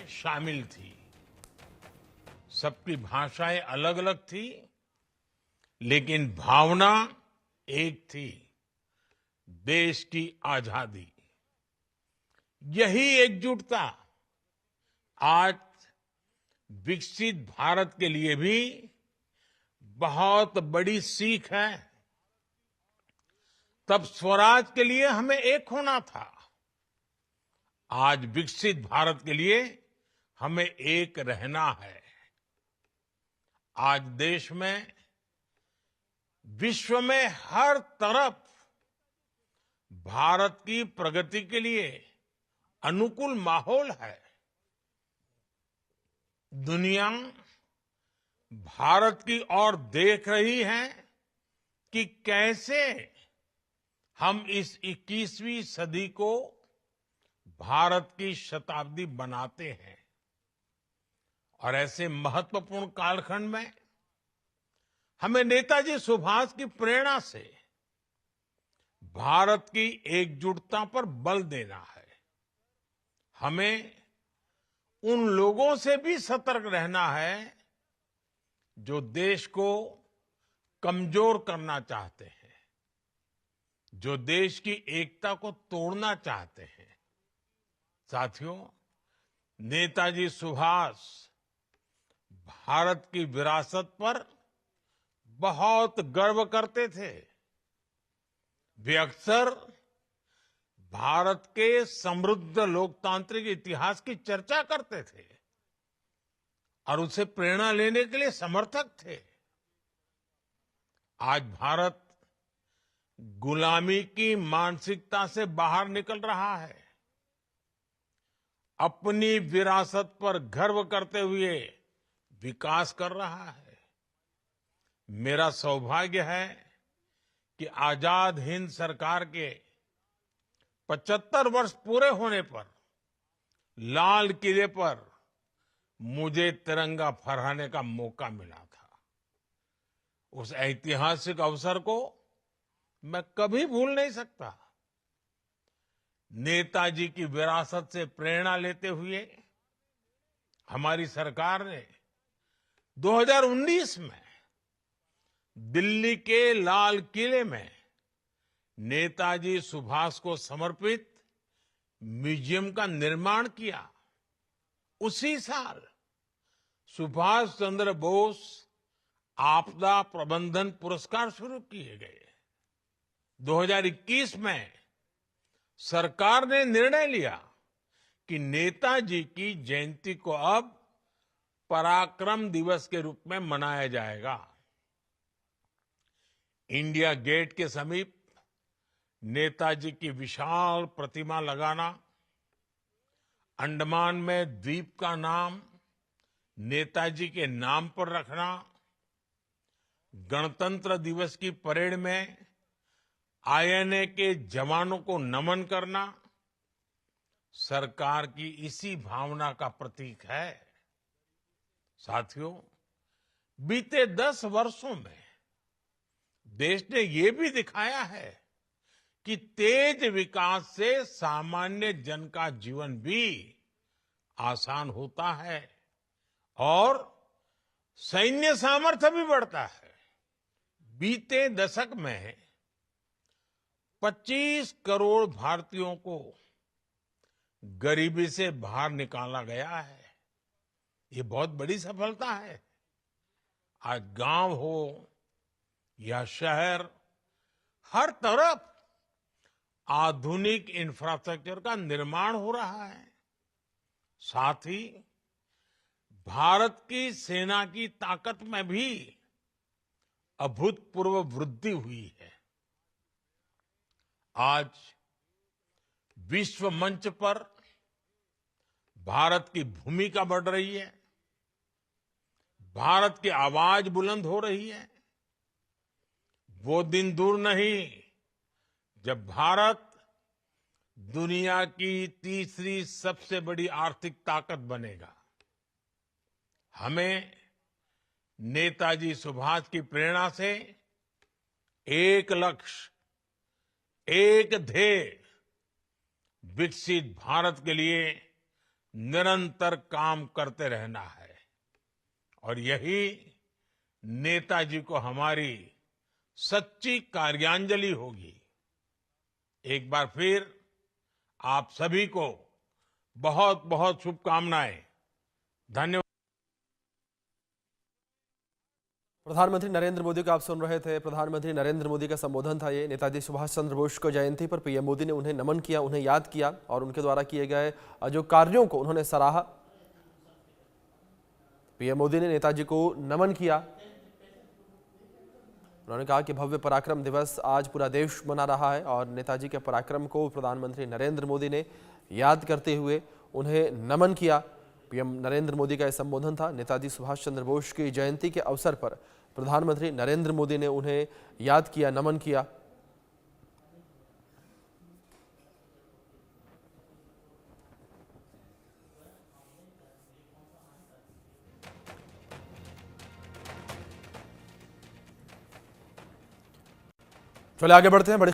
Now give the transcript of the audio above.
शामिल थी। सबकी भाषाएं अलग अलग थी, लेकिन भावना एक थी, देश की आजादी। यही एकजुटता आज विकसित भारत के लिए भी बहुत बड़ी सीख है। तब स्वराज के लिए हमें एक होना था, आज विकसित भारत के लिए हमें एक रहना है। आज देश में, विश्व में हर तरफ भारत की प्रगति के लिए अनुकूल माहौल है। दुनिया भारत की ओर देख रही है कि कैसे हम इस 21वीं सदी को भारत की शताब्दी बनाते हैं। और ऐसे महत्वपूर्ण कालखंड में हमें नेताजी सुभाष की प्रेरणा से भारत की एकजुटता पर बल देना है। हमें उन लोगों से भी सतर्क रहना है जो देश को कमजोर करना चाहते हैं, जो देश की एकता को तोड़ना चाहते हैं। साथियों, नेताजी सुभाष भारत की विरासत पर बहुत गर्व करते थे। वे अक्सर भारत के समृद्ध लोकतांत्रिक इतिहास की चर्चा करते थे और उसे प्रेरणा लेने के लिए समर्थक थे। आज भारत गुलामी की मानसिकता से बाहर निकल रहा है। अपनी विरासत पर गर्व करते हुए विकास कर रहा है। मेरा सौभाग्य है कि आजाद हिंद सरकार के 75 वर्ष पूरे होने पर लाल किले पर मुझे तिरंगा फहराने का मौका मिला था। उस ऐतिहासिक अवसर को मैं कभी भूल नहीं सकता। नेताजी की विरासत से प्रेरणा लेते हुए हमारी सरकार ने 2019 में दिल्ली के लाल किले में नेताजी सुभाष को समर्पित म्यूजियम का निर्माण किया। उसी साल सुभाष चंद्र बोस आपदा प्रबंधन पुरस्कार शुरू किए गए। 2021 में सरकार ने निर्णय लिया कि नेताजी की जयंती को अब पराक्रम दिवस के रूप में मनाया जाएगा। इंडिया गेट के समीप नेताजी की विशाल प्रतिमा लगाना, अंडमान में द्वीप का नाम नेताजी के नाम पर रखना, गणतंत्र दिवस की परेड में आईएनए के जवानों को नमन करना सरकार की इसी भावना का प्रतीक है। साथियों, बीते 10 वर्षों में देश ने ये भी दिखाया है कि तेज विकास से सामान्य जन का जीवन भी आसान होता है और सैन्य सामर्थ्य भी बढ़ता है। बीते दशक में 25 करोड़ भारतीयों को गरीबी से बाहर निकाला गया है। ये बहुत बड़ी सफलता है। आज गांव हो या शहर, हर तरफ आधुनिक इंफ्रास्ट्रक्चर का निर्माण हो रहा है। साथ ही भारत की सेना की ताकत में भी अभूतपूर्व वृद्धि हुई है। आज विश्व मंच पर भारत की भूमिका बढ़ रही है, भारत की आवाज बुलंद हो रही है। वो दिन दूर नहीं जब भारत दुनिया की तीसरी सबसे बड़ी आर्थिक ताकत बनेगा। हमें नेताजी सुभाष की प्रेरणा से एक लक्ष्य, एक ध्येय, विकसित भारत के लिए निरंतर काम करते रहना है और यही नेताजी को हमारी सच्ची कार्यांजलि होगी। एक बार फिर आप सभी को बहुत बहुत शुभकामनाएं। धन्यवाद। प्रधानमंत्री नरेंद्र मोदी को आप सुन रहे थे। प्रधानमंत्री नरेंद्र मोदी का संबोधन था ये। नेताजी सुभाष चंद्र बोस को जयंती पर पीएम मोदी ने उन्हें नमन किया, उन्हें याद किया और उनके द्वारा किए गए जो कार्यों को उन्होंने सराहा। पीएम मोदी ने नेताजी को नमन किया। उन्होंने कहा कि भव्य पराक्रम दिवस आज पूरा देश मना रहा है और नेताजी के पराक्रम को प्रधानमंत्री नरेंद्र मोदी ने याद करते हुए उन्हें नमन किया। पीएम नरेंद्र मोदी का यह संबोधन था। नेताजी सुभाष चंद्र बोस की जयंती के अवसर पर प्रधानमंत्री नरेंद्र मोदी ने उन्हें याद किया, नमन किया। चलिए आगे बढ़ते हैं। बड़े